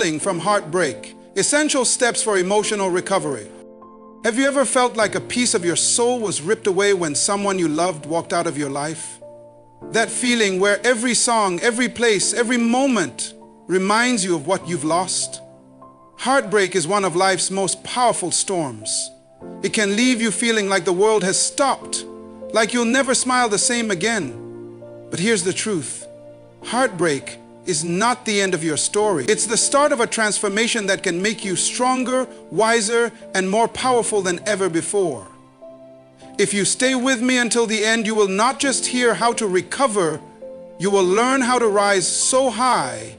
Healing from Heartbreak, Essential Steps for Emotional Recovery. Have you ever felt like a piece of your soul was ripped away when someone you loved walked out of your life? That feeling where every song, every place, every moment reminds you of what you've lost? Heartbreak is one of life's most powerful storms. It can leave you feeling like the world has stopped, like you'll never smile the same again. But here's the truth. Heartbreak is not the end of your story. It's the start of a transformation that can make you stronger, wiser, and more powerful than ever before. If you stay with me until the end, you will not just hear how to recover, you will learn how to rise so high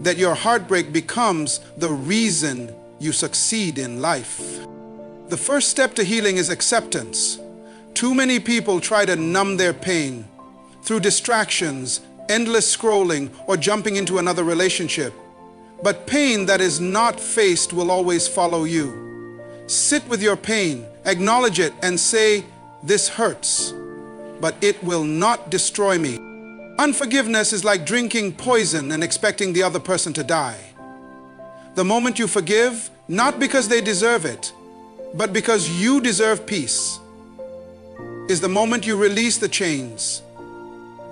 that your heartbreak becomes the reason you succeed in life. The first step to healing is acceptance. Too many people try to numb their pain through distractions, endless scrolling, or jumping into another relationship. But pain that is not faced will always follow you. Sit with your pain, acknowledge it, and say, "This hurts, but it will not destroy me." Unforgiveness is like drinking poison and expecting the other person to die. The moment you forgive, not because they deserve it, but because you deserve peace, is the moment you release the chains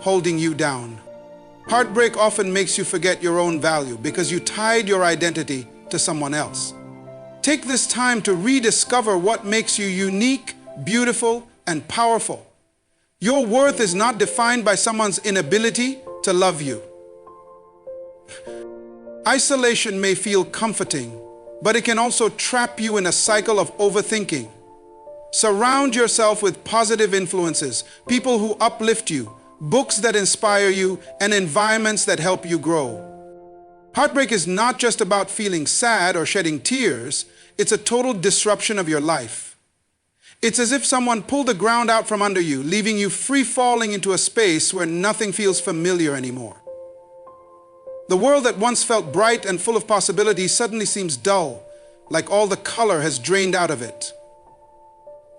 holding you down. Heartbreak often makes you forget your own value because you tied your identity to someone else. Take this time to rediscover what makes you unique, beautiful, and powerful. Your worth is not defined by someone's inability to love you. Isolation may feel comforting, but it can also trap you in a cycle of overthinking. Surround yourself with positive influences, people who uplift you, books that inspire you, and environments that help you grow. Heartbreak is not just about feeling sad or shedding tears, it's a total disruption of your life. It's as if someone pulled the ground out from under you, leaving you free falling into a space where nothing feels familiar anymore. The world that once felt bright and full of possibilities suddenly seems dull, like all the color has drained out of it.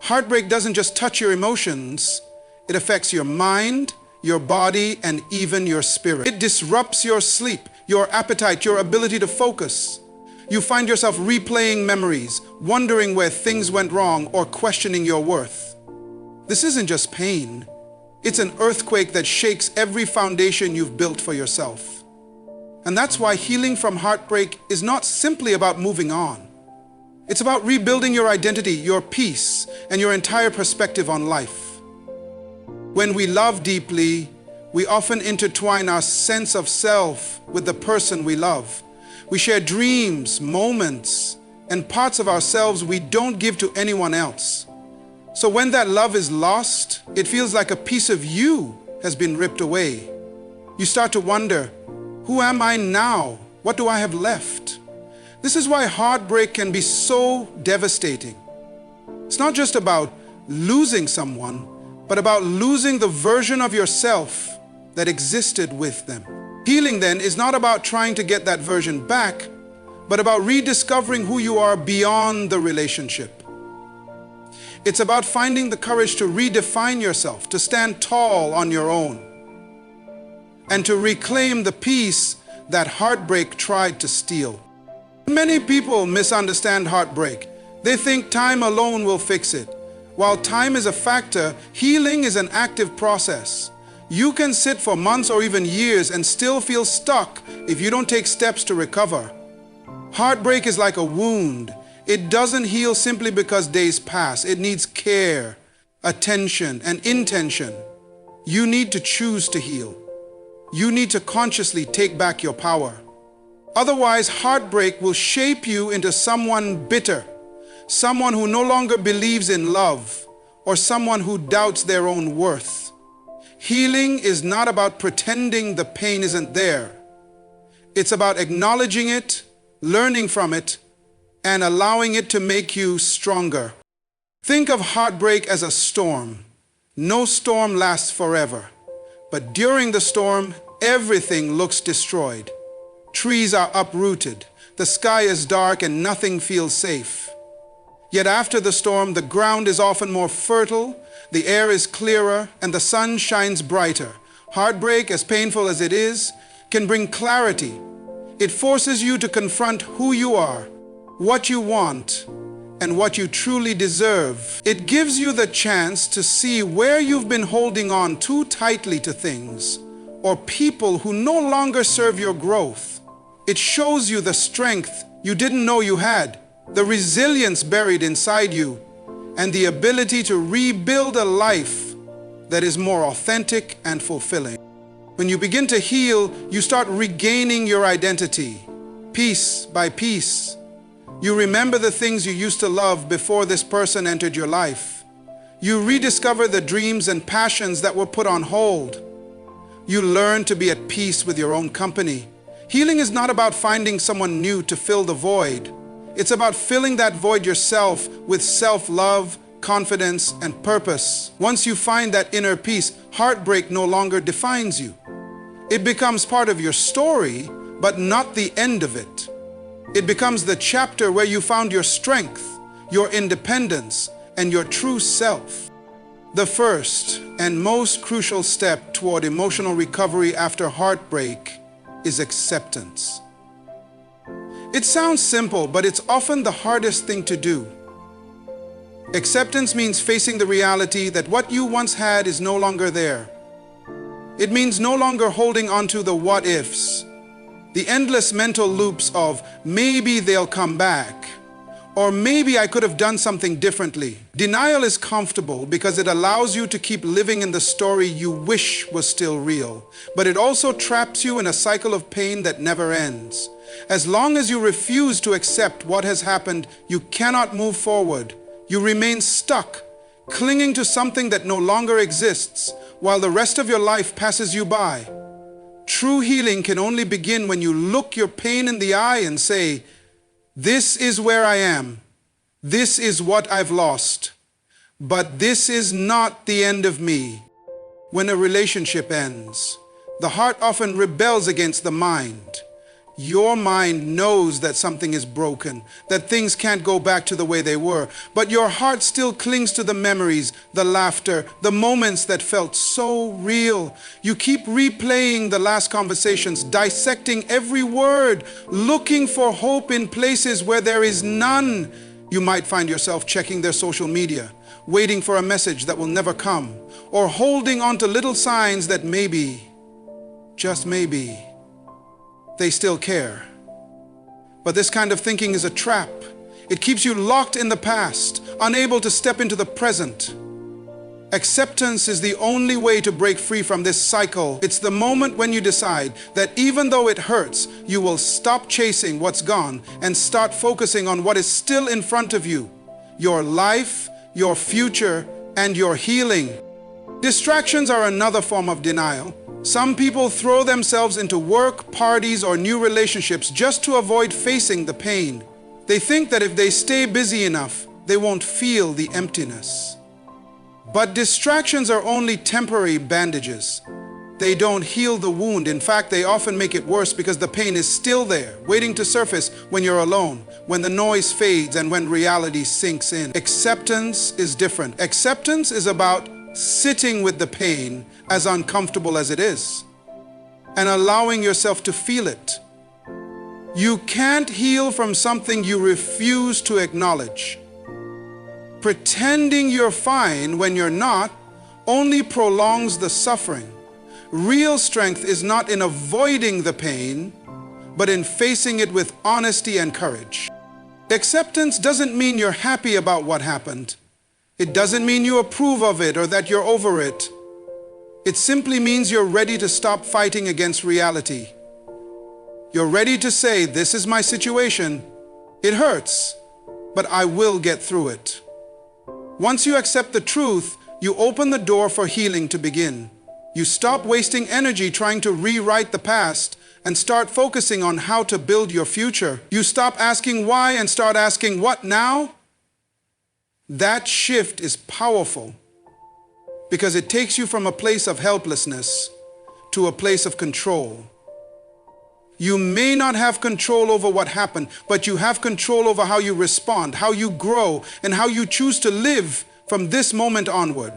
Heartbreak doesn't just touch your emotions, it affects your mind, your body, and even your spirit. It disrupts your sleep, your appetite, your ability to focus. You find yourself replaying memories, wondering where things went wrong, or questioning your worth. This isn't just pain. It's an earthquake that shakes every foundation you've built for yourself. And that's why healing from heartbreak is not simply about moving on. It's about rebuilding your identity, your peace, and your entire perspective on life. When we love deeply, we often intertwine our sense of self with the person we love. We share dreams, moments, and parts of ourselves we don't give to anyone else. So when that love is lost, it feels like a piece of you has been ripped away. You start to wonder, who am I now? What do I have left? This is why heartbreak can be so devastating. It's not just about losing someone, but about losing the version of yourself that existed with them. Healing then is not about trying to get that version back, but about rediscovering who you are beyond the relationship. It's about finding the courage to redefine yourself, to stand tall on your own, and to reclaim the peace that heartbreak tried to steal. Many people misunderstand heartbreak. They think time alone will fix it. While time is a factor, healing is an active process. You can sit for months or even years and still feel stuck if you don't take steps to recover. Heartbreak is like a wound. It doesn't heal simply because days pass. It needs care, attention, and intention. You need to choose to heal. You need to consciously take back your power. Otherwise, heartbreak will shape you into someone bitter, someone who no longer believes in love, or someone who doubts their own worth. Healing is not about pretending the pain isn't there. It's about acknowledging it, learning from it, and allowing it to make you stronger. Think of heartbreak as a storm. No storm lasts forever, but during the storm, everything looks destroyed. Trees are uprooted, the sky is dark, and nothing feels safe. Yet after the storm, the ground is often more fertile, the air is clearer, and the sun shines brighter. Heartbreak, as painful as it is, can bring clarity. It forces you to confront who you are, what you want, and what you truly deserve. It gives you the chance to see where you've been holding on too tightly to things or people who no longer serve your growth. It shows you the strength you didn't know you had, the resilience buried inside you, and the ability to rebuild a life that is more authentic and fulfilling. When you begin to heal, you start regaining your identity, piece by piece. You remember the things you used to love before this person entered your life. You rediscover the dreams and passions that were put on hold. You learn to be at peace with your own company. Healing is not about finding someone new to fill the void. It's about filling that void yourself with self-love, confidence, and purpose. Once you find that inner peace, heartbreak no longer defines you. It becomes part of your story, but not the end of it. It becomes the chapter where you found your strength, your independence, and your true self. The first and most crucial step toward emotional recovery after heartbreak is acceptance. It sounds simple, but it's often the hardest thing to do. Acceptance means facing the reality that what you once had is no longer there. It means no longer holding on to the what-ifs, the endless mental loops of maybe they'll come back, or maybe I could have done something differently. Denial is comfortable because it allows you to keep living in the story you wish was still real, but it also traps you in a cycle of pain that never ends. As long as you refuse to accept what has happened, you cannot move forward. You remain stuck, clinging to something that no longer exists, while the rest of your life passes you by. True healing can only begin when you look your pain in the eye and say, "This is where I am. This is what I've lost. But this is not the end of me." When a relationship ends, the heart often rebels against the mind. Your mind knows that something is broken, that things can't go back to the way they were, but your heart still clings to the memories, the laughter, the moments that felt so real. You keep replaying the last conversations, dissecting every word, looking for hope in places where there is none. You might find yourself checking their social media, waiting for a message that will never come, or holding on to little signs that maybe, just maybe, they still care. But this kind of thinking is a trap. It keeps you locked in the past, unable to step into the present. Acceptance is the only way to break free from this cycle. It's the moment when you decide that even though it hurts, you will stop chasing what's gone and start focusing on what is still in front of you: your life, your future, and your healing. Distractions are another form of denial. Some people throw themselves into work, parties, or new relationships just to avoid facing the pain. They think that if they stay busy enough, they won't feel the emptiness. But distractions are only temporary bandages. They don't heal the wound. In fact, they often make it worse because the pain is still there, waiting to surface when you're alone, when the noise fades, and when reality sinks in. Acceptance is different. Acceptance is about sitting with the pain, as uncomfortable as it is, and allowing yourself to feel it. You can't heal from something you refuse to acknowledge. Pretending you're fine when you're not only prolongs the suffering. Real strength is not in avoiding the pain, but in facing it with honesty and courage. Acceptance doesn't mean you're happy about what happened. It doesn't mean you approve of it or that you're over it. It simply means you're ready to stop fighting against reality. You're ready to say, "This is my situation. It hurts, but I will get through it." Once you accept the truth, you open the door for healing to begin. You stop wasting energy trying to rewrite the past and start focusing on how to build your future. You stop asking why and start asking what now? That shift is powerful because it takes you from a place of helplessness to a place of control. You may not have control over what happened, but you have control over how you respond, how you grow, and how you choose to live from this moment onward.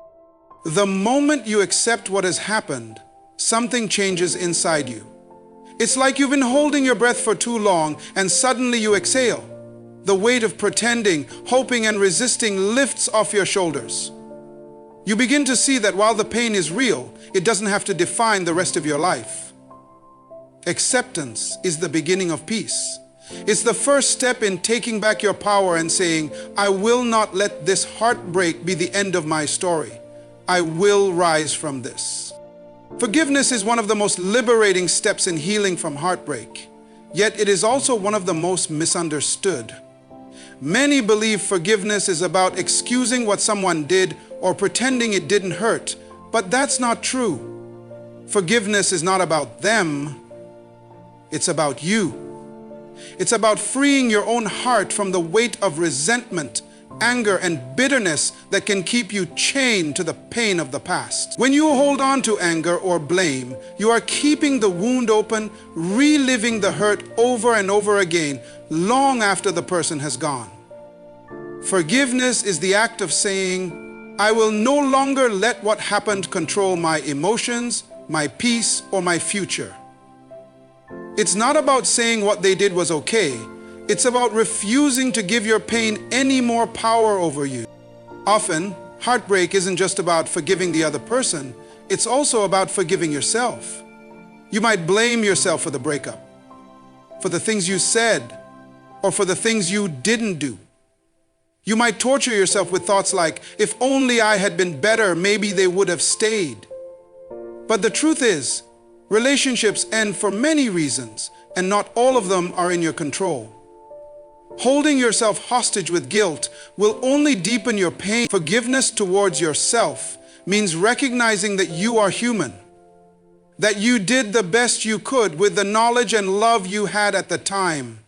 The moment you accept what has happened, something changes inside you. It's like you've been holding your breath for too long and suddenly you exhale. The weight of pretending, hoping, and resisting lifts off your shoulders. You begin to see that while the pain is real, it doesn't have to define the rest of your life. Acceptance is the beginning of peace. It's the first step in taking back your power and saying, I will not let this heartbreak be the end of my story. I will rise from this. Forgiveness is one of the most liberating steps in healing from heartbreak, yet it is also one of the most misunderstood. Many believe forgiveness is about excusing what someone did or pretending it didn't hurt, but that's not true. Forgiveness is not about them, it's about you. It's about freeing your own heart from the weight of resentment, anger, and bitterness that can keep you chained to the pain of the past. When you hold on to anger or blame, you are keeping the wound open, reliving the hurt over and over again, long after the person has gone. Forgiveness is the act of saying, I will no longer let what happened control my emotions, my peace, or my future. It's not about saying what they did was okay. It's about refusing to give your pain any more power over you. Often, heartbreak isn't just about forgiving the other person, it's also about forgiving yourself. You might blame yourself for the breakup, for the things you said, or for the things you didn't do. You might torture yourself with thoughts like, if only I had been better, maybe they would have stayed. But the truth is, relationships end for many reasons, and not all of them are in your control. Holding yourself hostage with guilt will only deepen your pain. Forgiveness towards yourself means recognizing that you are human, that you did the best you could with the knowledge and love you had at the time.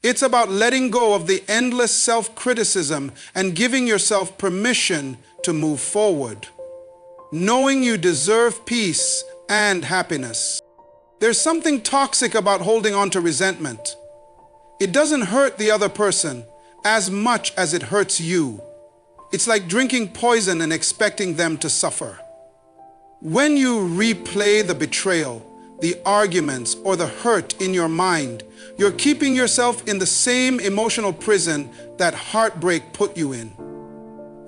It's about letting go of the endless self-criticism and giving yourself permission to move forward, knowing you deserve peace and happiness. There's something toxic about holding on to resentment. It doesn't hurt the other person as much as it hurts you. It's like drinking poison and expecting them to suffer. When you replay the betrayal, the arguments, or the hurt in your mind, you're keeping yourself in the same emotional prison that heartbreak put you in.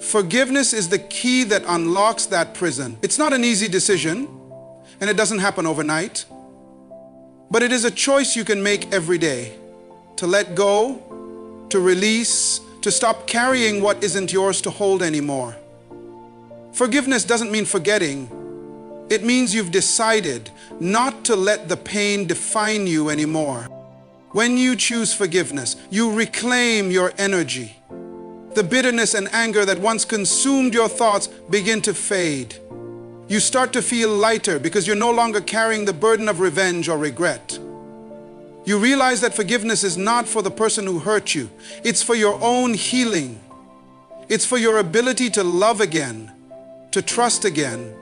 Forgiveness is the key that unlocks that prison. It's not an easy decision, and it doesn't happen overnight. But it is a choice you can make every day. To let go, to release, to stop carrying what isn't yours to hold anymore. Forgiveness doesn't mean forgetting. It means you've decided not to let the pain define you anymore. When you choose forgiveness, you reclaim your energy. The bitterness and anger that once consumed your thoughts begin to fade. You start to feel lighter because you're no longer carrying the burden of revenge or regret. You realize that forgiveness is not for the person who hurt you. It's for your own healing. It's for your ability to love again, to trust again,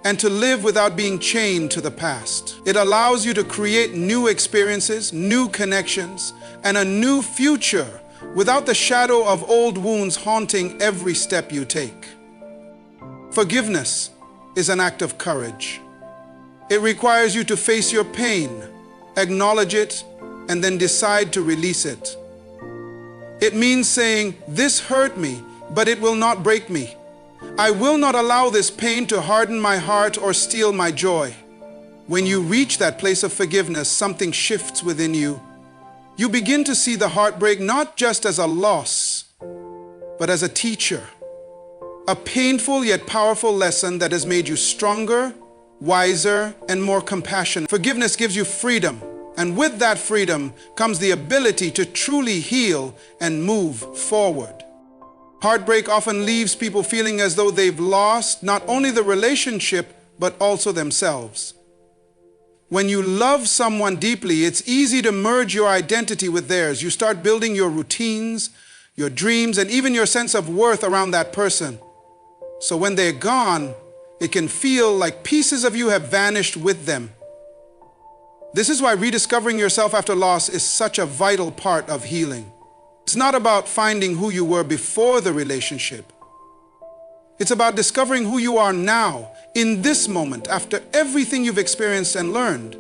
and to live without being chained to the past. It allows you to create new experiences, new connections, and a new future without the shadow of old wounds haunting every step you take. Forgiveness is an act of courage. It requires you to face your pain, acknowledge it, and then decide to release it. It means saying, this hurt me, but it will not break me. I will not allow this pain to harden my heart or steal my joy. When you reach that place of forgiveness, something shifts within you. You begin to see the heartbreak not just as a loss, but as a teacher. A painful yet powerful lesson that has made you stronger, wiser, and more compassionate. Forgiveness gives you freedom, and with that freedom comes the ability to truly heal and move forward. Heartbreak often leaves people feeling as though they've lost not only the relationship, but also themselves. When you love someone deeply, it's easy to merge your identity with theirs. You start building your routines, your dreams, and even your sense of worth around that person. So when they're gone, it can feel like pieces of you have vanished with them. This is why rediscovering yourself after loss is such a vital part of healing. It's not about finding who you were before the relationship. It's about discovering who you are now, in this moment, after everything you've experienced and learned.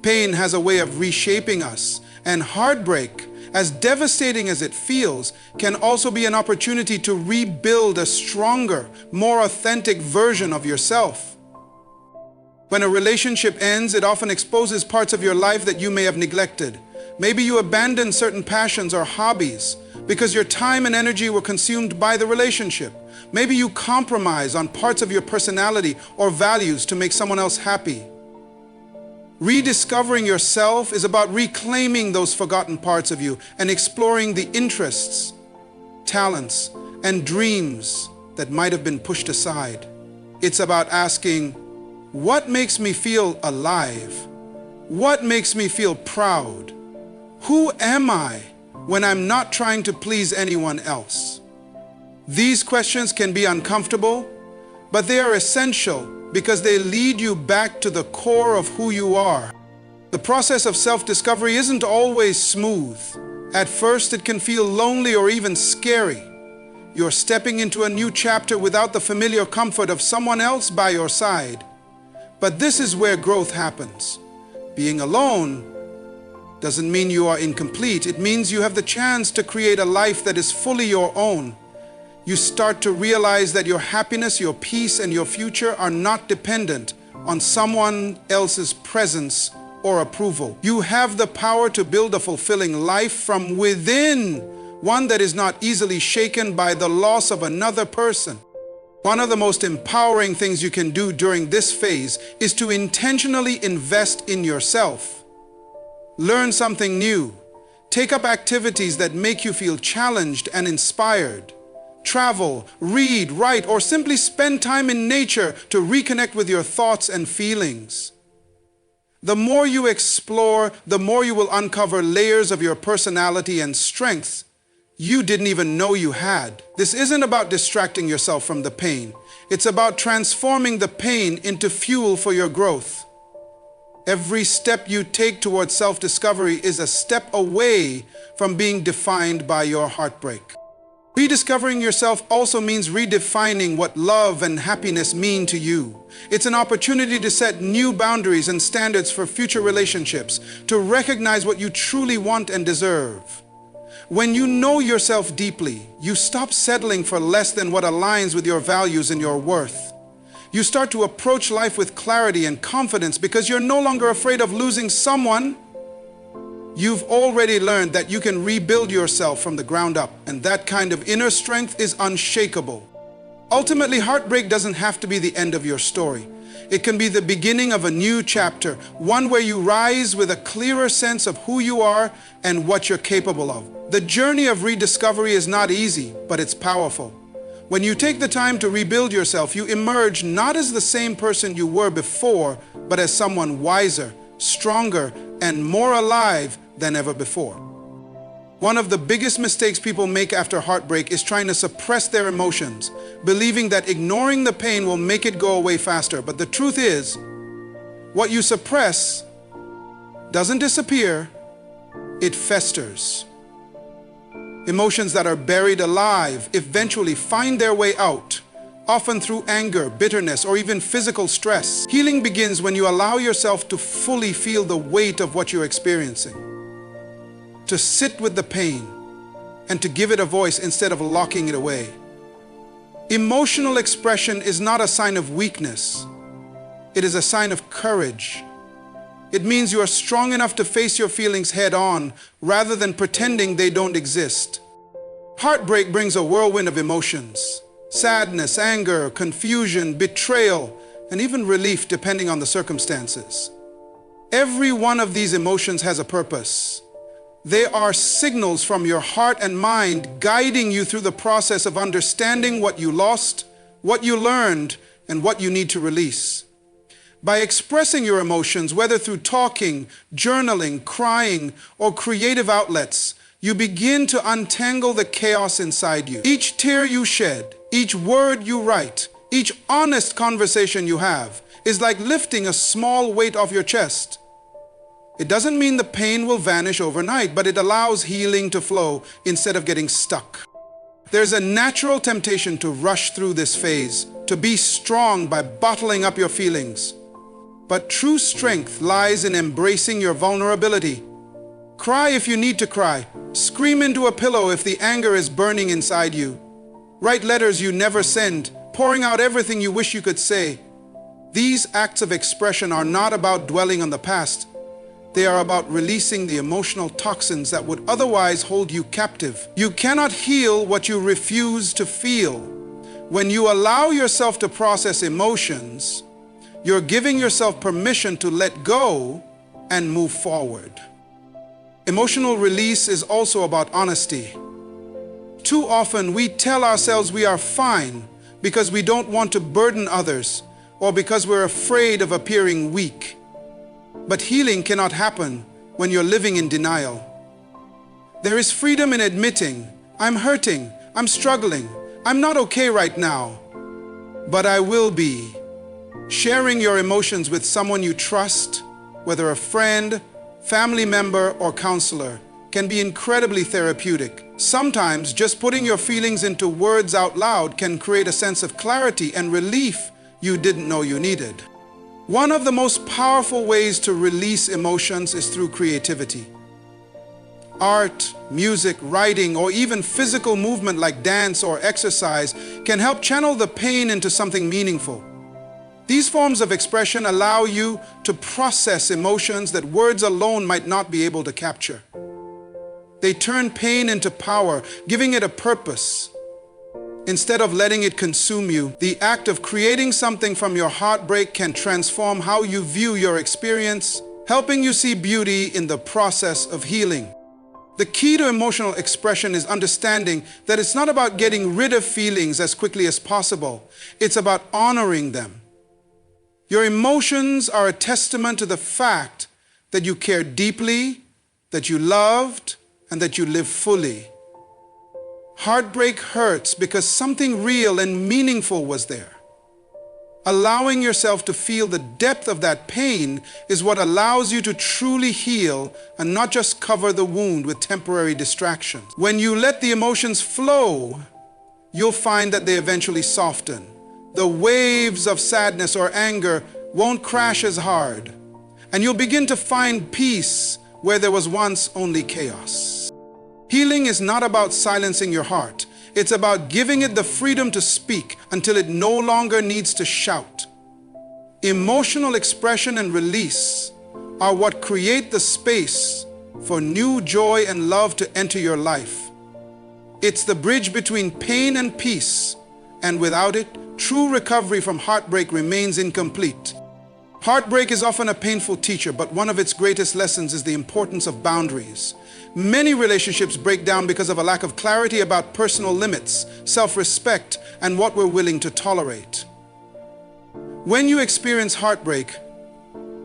Pain has a way of reshaping us, and heartbreak, as devastating as it feels, can also be an opportunity to rebuild a stronger, more authentic version of yourself. When a relationship ends, it often exposes parts of your life that you may have neglected. Maybe you abandoned certain passions or hobbies because your time and energy were consumed by the relationship. Maybe you compromise on parts of your personality or values to make someone else happy. Rediscovering yourself is about reclaiming those forgotten parts of you and exploring the interests, talents, and dreams that might have been pushed aside. It's about asking, what makes me feel alive? What makes me feel proud? Who am I when I'm not trying to please anyone else? These questions can be uncomfortable, but they are essential because they lead you back to the core of who you are. The process of self-discovery isn't always smooth. At first, it can feel lonely or even scary. You're stepping into a new chapter without the familiar comfort of someone else by your side. But this is where growth happens. Being alone doesn't mean you are incomplete. It means you have the chance to create a life that is fully your own. You start to realize that your happiness, your peace, and your future are not dependent on someone else's presence or approval. You have the power to build a fulfilling life from within, one that is not easily shaken by the loss of another person. One of the most empowering things you can do during this phase is to intentionally invest in yourself. Learn something new. Take up activities that make you feel challenged and inspired. Travel, read, write, or simply spend time in nature to reconnect with your thoughts and feelings. The more you explore, the more you will uncover layers of your personality and strengths you didn't even know you had. This isn't about distracting yourself from the pain. It's about transforming the pain into fuel for your growth. Every step you take towards self-discovery is a step away from being defined by your heartbreak. Rediscovering yourself also means redefining what love and happiness mean to you. It's an opportunity to set new boundaries and standards for future relationships, to recognize what you truly want and deserve. When you know yourself deeply, you stop settling for less than what aligns with your values and your worth. You start to approach life with clarity and confidence because you're no longer afraid of losing someone. You've already learned that you can rebuild yourself from the ground up, and that kind of inner strength is unshakable. Ultimately, heartbreak doesn't have to be the end of your story. It can be the beginning of a new chapter, one where you rise with a clearer sense of who you are and what you're capable of. The journey of rediscovery is not easy, but it's powerful. When you take the time to rebuild yourself, you emerge not as the same person you were before, but as someone wiser, stronger, and more alive than ever before. One of the biggest mistakes people make after heartbreak is trying to suppress their emotions, believing that ignoring the pain will make it go away faster. But the truth is, what you suppress doesn't disappear, it festers. Emotions that are buried alive eventually find their way out, often through anger, bitterness, or even physical stress. Healing begins when you allow yourself to fully feel the weight of what you're experiencing, to sit with the pain, and to give it a voice instead of locking it away. Emotional expression is not a sign of weakness. It is a sign of courage. It means you are strong enough to face your feelings head on rather than pretending they don't exist. Heartbreak brings a whirlwind of emotions: sadness, anger, confusion, betrayal, and even relief depending on the circumstances. Every one of these emotions has a purpose. They are signals from your heart and mind guiding you through the process of understanding what you lost, what you learned, and what you need to release. By expressing your emotions, whether through talking, journaling, crying, or creative outlets, you begin to untangle the chaos inside you. Each tear you shed, each word you write, each honest conversation you have is like lifting a small weight off your chest. It doesn't mean the pain will vanish overnight, but it allows healing to flow instead of getting stuck. There's a natural temptation to rush through this phase, to be strong by bottling up your feelings. But true strength lies in embracing your vulnerability. Cry if you need to cry. Scream into a pillow if the anger is burning inside you. Write letters you never send, pouring out everything you wish you could say. These acts of expression are not about dwelling on the past. They are about releasing the emotional toxins that would otherwise hold you captive. You cannot heal what you refuse to feel. When you allow yourself to process emotions, you're giving yourself permission to let go and move forward. Emotional release is also about honesty. Too often we tell ourselves we are fine because we don't want to burden others or because we're afraid of appearing weak. But healing cannot happen when you're living in denial. There is freedom in admitting, I'm hurting, I'm struggling, I'm not okay right now, but I will be. Sharing your emotions with someone you trust, whether a friend, family member, or counselor, can be incredibly therapeutic. Sometimes just putting your feelings into words out loud can create a sense of clarity and relief you didn't know you needed. One of the most powerful ways to release emotions is through creativity. Art, music, writing, or even physical movement like dance or exercise can help channel the pain into something meaningful. These forms of expression allow you to process emotions that words alone might not be able to capture. They turn pain into power, giving it a purpose. Instead of letting it consume you, the act of creating something from your heartbreak can transform how you view your experience, helping you see beauty in the process of healing. The key to emotional expression is understanding that it's not about getting rid of feelings as quickly as possible. It's about honoring them. Your emotions are a testament to the fact that you care deeply, that you loved, and that you live fully. Heartbreak hurts because something real and meaningful was there. Allowing yourself to feel the depth of that pain is what allows you to truly heal and not just cover the wound with temporary distractions. When you let the emotions flow, you'll find that they eventually soften. The waves of sadness or anger won't crash as hard, and you'll begin to find peace where there was once only chaos. Healing is not about silencing your heart. It's about giving it the freedom to speak until it no longer needs to shout. Emotional expression and release are what create the space for new joy and love to enter your life. It's the bridge between pain and peace, and without it, true recovery from heartbreak remains incomplete. Heartbreak is often a painful teacher, but one of its greatest lessons is the importance of boundaries. Many relationships break down because of a lack of clarity about personal limits, self-respect, and what we're willing to tolerate. When you experience heartbreak,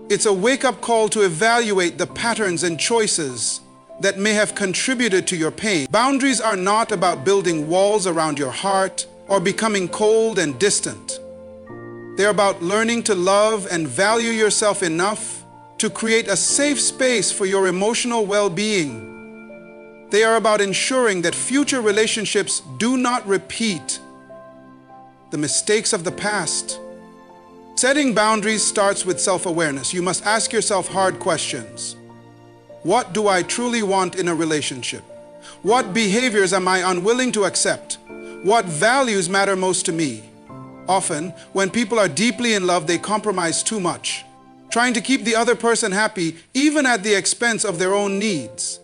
it's a wake-up call to evaluate the patterns and choices that may have contributed to your pain. Boundaries are not about building walls around your heart or becoming cold and distant. They're about learning to love and value yourself enough to create a safe space for your emotional well-being. They are about ensuring that future relationships do not repeat the mistakes of the past. Setting boundaries starts with self-awareness. You must ask yourself hard questions. What do I truly want in a relationship? What behaviors am I unwilling to accept? What values matter most to me? Often, when people are deeply in love, they compromise too much, trying to keep the other person happy even at the expense of their own needs.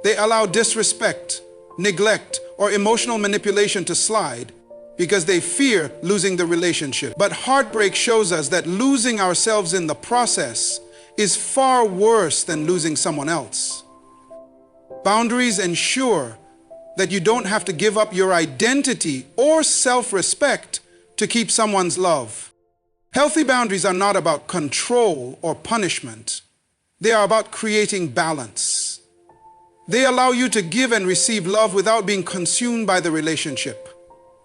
They allow disrespect, neglect, or emotional manipulation to slide because they fear losing the relationship. But heartbreak shows us that losing ourselves in the process is far worse than losing someone else. Boundaries ensure that you don't have to give up your identity or self-respect to keep someone's love. Healthy boundaries are not about control or punishment. They are about creating balance. They allow you to give and receive love without being consumed by the relationship.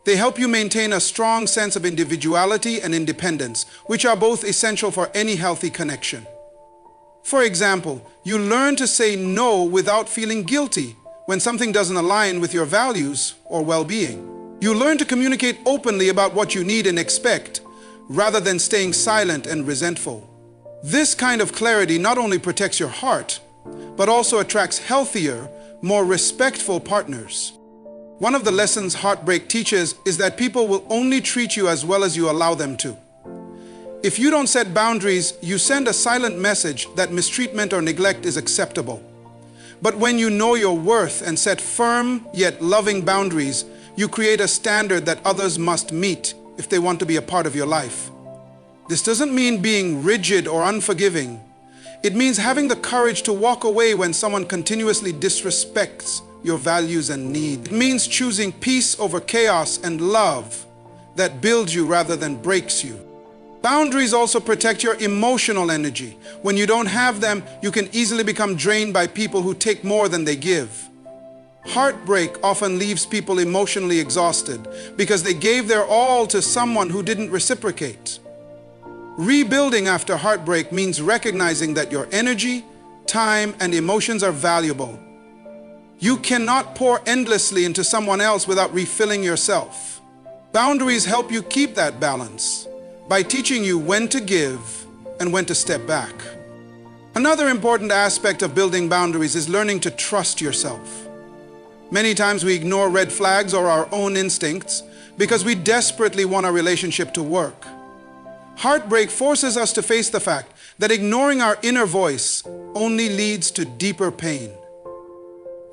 They help you maintain a strong sense of individuality and independence, which are both essential for any healthy connection. For example, you learn to say no without feeling guilty when something doesn't align with your values or well-being. You learn to communicate openly about what you need and expect, rather than staying silent and resentful. This kind of clarity not only protects your heart, but also attracts healthier, more respectful partners. One of the lessons heartbreak teaches is that people will only treat you as well as you allow them to. If you don't set boundaries, you send a silent message that mistreatment or neglect is acceptable. But when you know your worth and set firm yet loving boundaries, you create a standard that others must meet if they want to be a part of your life. This doesn't mean being rigid or unforgiving. It means having the courage to walk away when someone continuously disrespects your values and needs. It means choosing peace over chaos and love that builds you rather than breaks you. Boundaries also protect your emotional energy. When you don't have them, you can easily become drained by people who take more than they give. Heartbreak often leaves people emotionally exhausted because they gave their all to someone who didn't reciprocate. Rebuilding after heartbreak means recognizing that your energy, time, and emotions are valuable. You cannot pour endlessly into someone else without refilling yourself. Boundaries help you keep that balance by teaching you when to give and when to step back. Another important aspect of building boundaries is learning to trust yourself. Many times we ignore red flags or our own instincts because we desperately want our relationship to work. Heartbreak forces us to face the fact that ignoring our inner voice only leads to deeper pain.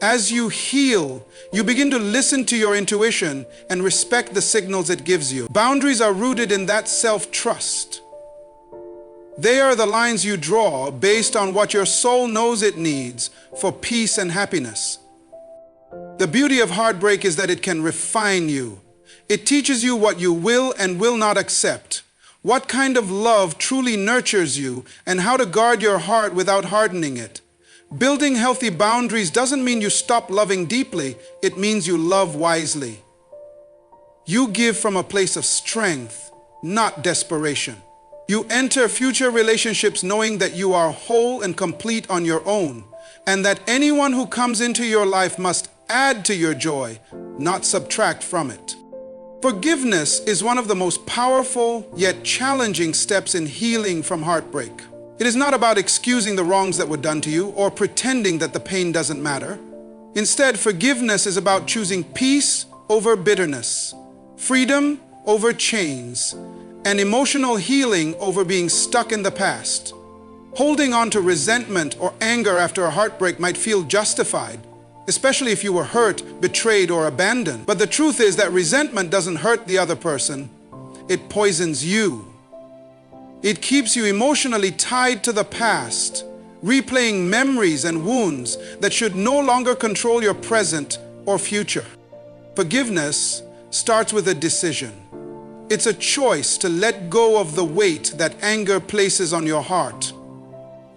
As you heal, you begin to listen to your intuition and respect the signals it gives you. Boundaries are rooted in that self-trust. They are the lines you draw based on what your soul knows it needs for peace and happiness. The beauty of heartbreak is that it can refine you. It teaches you what you will and will not accept, what kind of love truly nurtures you, and how to guard your heart without hardening it. Building healthy boundaries doesn't mean you stop loving deeply, it means you love wisely. You give from a place of strength, not desperation. You enter future relationships knowing that you are whole and complete on your own, and that anyone who comes into your life must add to your joy, not subtract from it. Forgiveness is one of the most powerful yet challenging steps in healing from heartbreak. It is not about excusing the wrongs that were done to you or pretending that the pain doesn't matter. Instead, forgiveness is about choosing peace over bitterness, freedom over chains, and emotional healing over being stuck in the past. Holding on to resentment or anger after a heartbreak might feel justified, especially if you were hurt, betrayed, or abandoned. But the truth is that resentment doesn't hurt the other person, it poisons you. It keeps you emotionally tied to the past, replaying memories and wounds that should no longer control your present or future. Forgiveness starts with a decision. It's a choice to let go of the weight that anger places on your heart.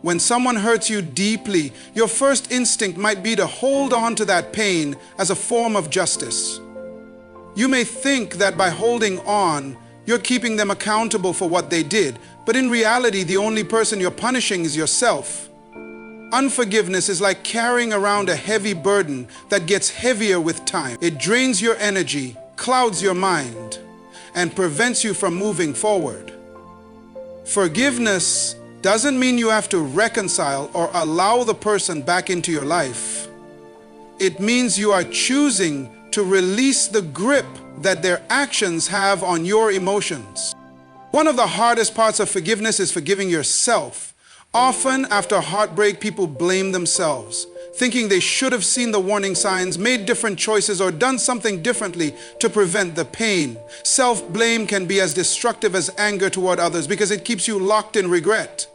When someone hurts you deeply, your first instinct might be to hold on to that pain as a form of justice. You may think that by holding on, you're keeping them accountable for what they did, but in reality, the only person you're punishing is yourself. Unforgiveness is like carrying around a heavy burden that gets heavier with time. It drains your energy, clouds your mind, and prevents you from moving forward. Forgiveness doesn't mean you have to reconcile or allow the person back into your life. It means you are choosing to release the grip that their actions have on your emotions. One of the hardest parts of forgiveness is forgiving yourself. Often after heartbreak, people blame themselves, thinking they should have seen the warning signs, made different choices, or done something differently to prevent the pain. Self-blame can be as destructive as anger toward others because it keeps you locked in regret.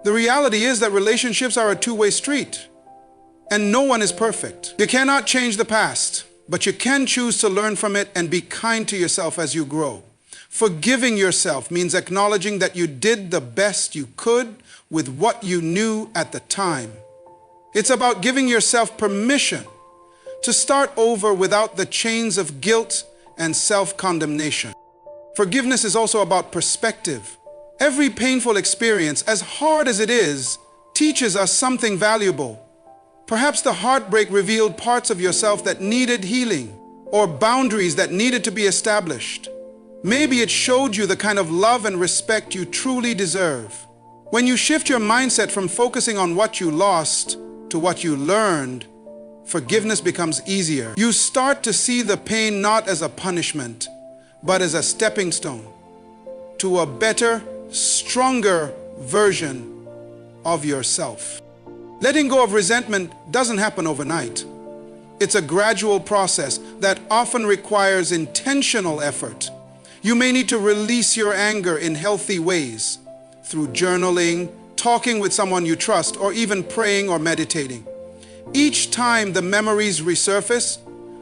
The reality is that relationships are a two-way street, and no one is perfect. You cannot change the past, but you can choose to learn from it and be kind to yourself as you grow. Forgiving yourself means acknowledging that you did the best you could with what you knew at the time. It's about giving yourself permission to start over without the chains of guilt and self-condemnation. Forgiveness is also about perspective. Every painful experience, as hard as it is, teaches us something valuable. Perhaps the heartbreak revealed parts of yourself that needed healing, or boundaries that needed to be established. Maybe it showed you the kind of love and respect you truly deserve. When you shift your mindset from focusing on what you lost to what you learned, forgiveness becomes easier. You start to see the pain not as a punishment, but as a stepping stone to a better, stronger version of yourself. Letting go of resentment doesn't happen overnight. It's a gradual process that often requires intentional effort. You may need to release your anger in healthy ways, through journaling, talking with someone you trust, or even praying or meditating. Each time the memories resurface,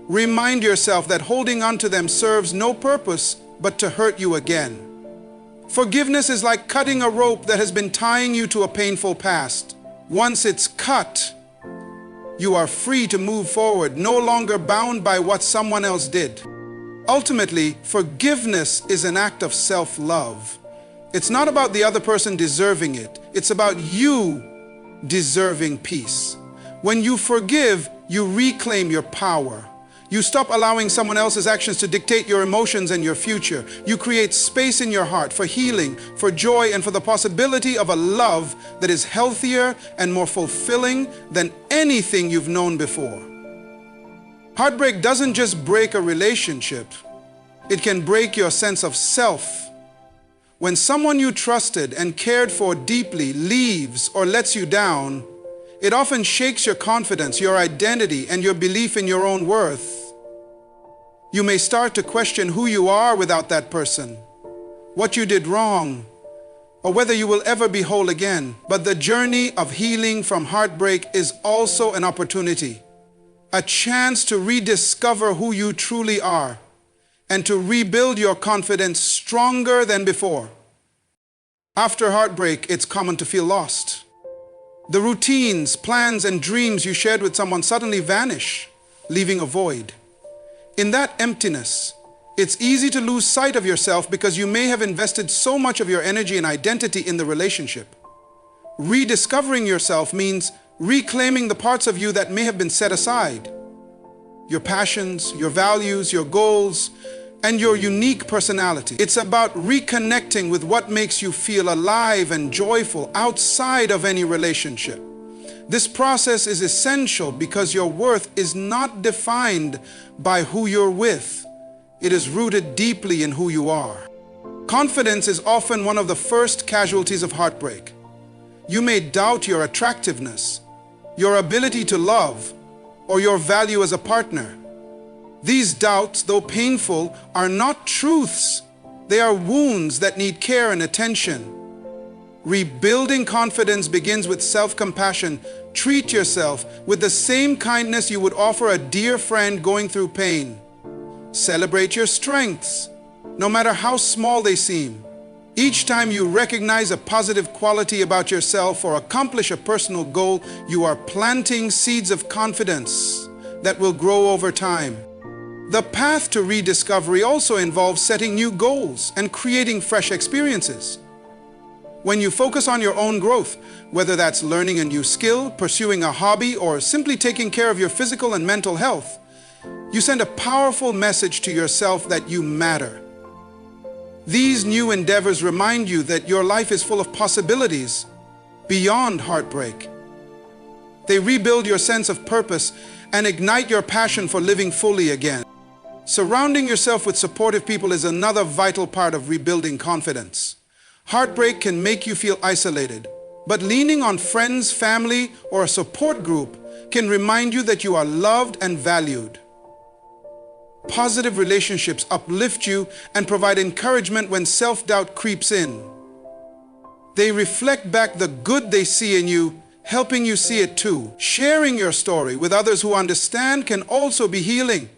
remind yourself that holding on to them serves no purpose but to hurt you again. Forgiveness is like cutting a rope that has been tying you to a painful past. Once it's cut, you are free to move forward, no longer bound by what someone else did. Ultimately, forgiveness is an act of self-love. It's not about the other person deserving it. It's about you deserving peace. When you forgive, you reclaim your power. You stop allowing someone else's actions to dictate your emotions and your future. You create space in your heart for healing, for joy, and for the possibility of a love that is healthier and more fulfilling than anything you've known before. Heartbreak doesn't just break a relationship. It can break your sense of self. When someone you trusted and cared for deeply leaves or lets you down, it often shakes your confidence, your identity, and your belief in your own worth. You may start to question who you are without that person, what you did wrong, or whether you will ever be whole again. But the journey of healing from heartbreak is also an opportunity, a chance to rediscover who you truly are and to rebuild your confidence stronger than before. After heartbreak, it's common to feel lost. The routines, plans, and dreams you shared with someone suddenly vanish, leaving a void. In that emptiness, it's easy to lose sight of yourself because you may have invested so much of your energy and identity in the relationship. Rediscovering yourself means reclaiming the parts of you that may have been set aside. Your passions, your values, your goals, and your unique personality. It's about reconnecting with what makes you feel alive and joyful outside of any relationship. This process is essential because your worth is not defined by who you're with. It is rooted deeply in who you are. Confidence is often one of the first casualties of heartbreak. You may doubt your attractiveness, your ability to love, or your value as a partner. These doubts, though painful, are not truths. They are wounds that need care and attention. Rebuilding confidence begins with self-compassion. Treat yourself with the same kindness you would offer a dear friend going through pain. Celebrate your strengths, no matter how small they seem. Each time you recognize a positive quality about yourself or accomplish a personal goal, you are planting seeds of confidence that will grow over time. The path to rediscovery also involves setting new goals and creating fresh experiences. When you focus on your own growth, whether that's learning a new skill, pursuing a hobby, or simply taking care of your physical and mental health, you send a powerful message to yourself that you matter. These new endeavors remind you that your life is full of possibilities beyond heartbreak. They rebuild your sense of purpose and ignite your passion for living fully again. Surrounding yourself with supportive people is another vital part of rebuilding confidence. Heartbreak can make you feel isolated, but leaning on friends, family, or a support group can remind you that you are loved and valued. Positive relationships uplift you and provide encouragement when self-doubt creeps in. They reflect back the good they see in you, helping you see it too. Sharing your story with others who understand can also be healing.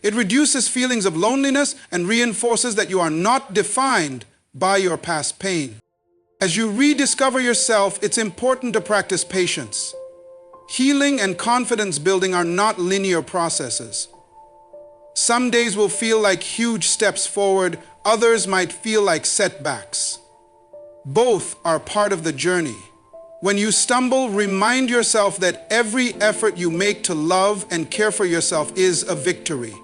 It reduces feelings of loneliness and reinforces that you are not defined by your past pain. As you rediscover yourself, it's important to practice patience. Healing and confidence building are not linear processes. Some days will feel like huge steps forward, others might feel like setbacks. Both are part of the journey. When you stumble, remind yourself that every effort you make to love and care for yourself is a victory.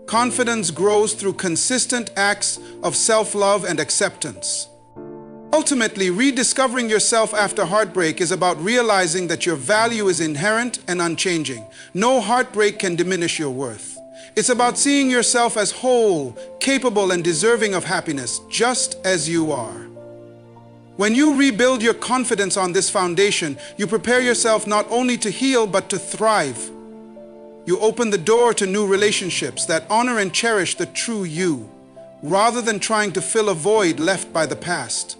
Confidence grows through consistent acts of self-love and acceptance. Ultimately, rediscovering yourself after heartbreak is about realizing that your value is inherent and unchanging. No heartbreak can diminish your worth. It's about seeing yourself as whole, capable, and deserving of happiness, just as you are. When you rebuild your confidence on this foundation, you prepare yourself not only to heal, but to thrive. You open the door to new relationships that honor and cherish the true you, rather than trying to fill a void left by the past.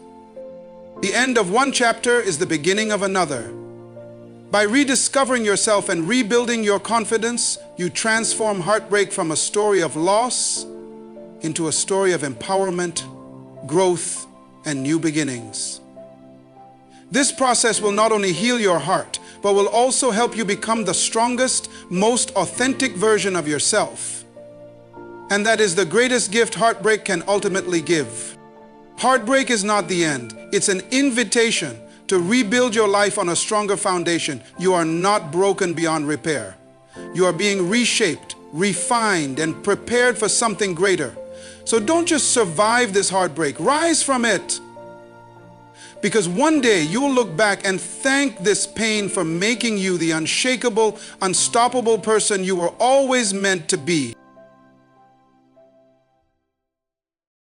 The end of one chapter is the beginning of another. By rediscovering yourself and rebuilding your confidence, you transform heartbreak from a story of loss into a story of empowerment, growth, and new beginnings. This process will not only heal your heart, but will also help you become the strongest, most authentic version of yourself. And that is the greatest gift heartbreak can ultimately give. Heartbreak is not the end. It's an invitation to rebuild your life on a stronger foundation. You are not broken beyond repair. You are being reshaped, refined, and prepared for something greater. So don't just survive this heartbreak, rise from it. Because one day you'll look back and thank this pain for making you the unshakable, unstoppable person you were always meant to be.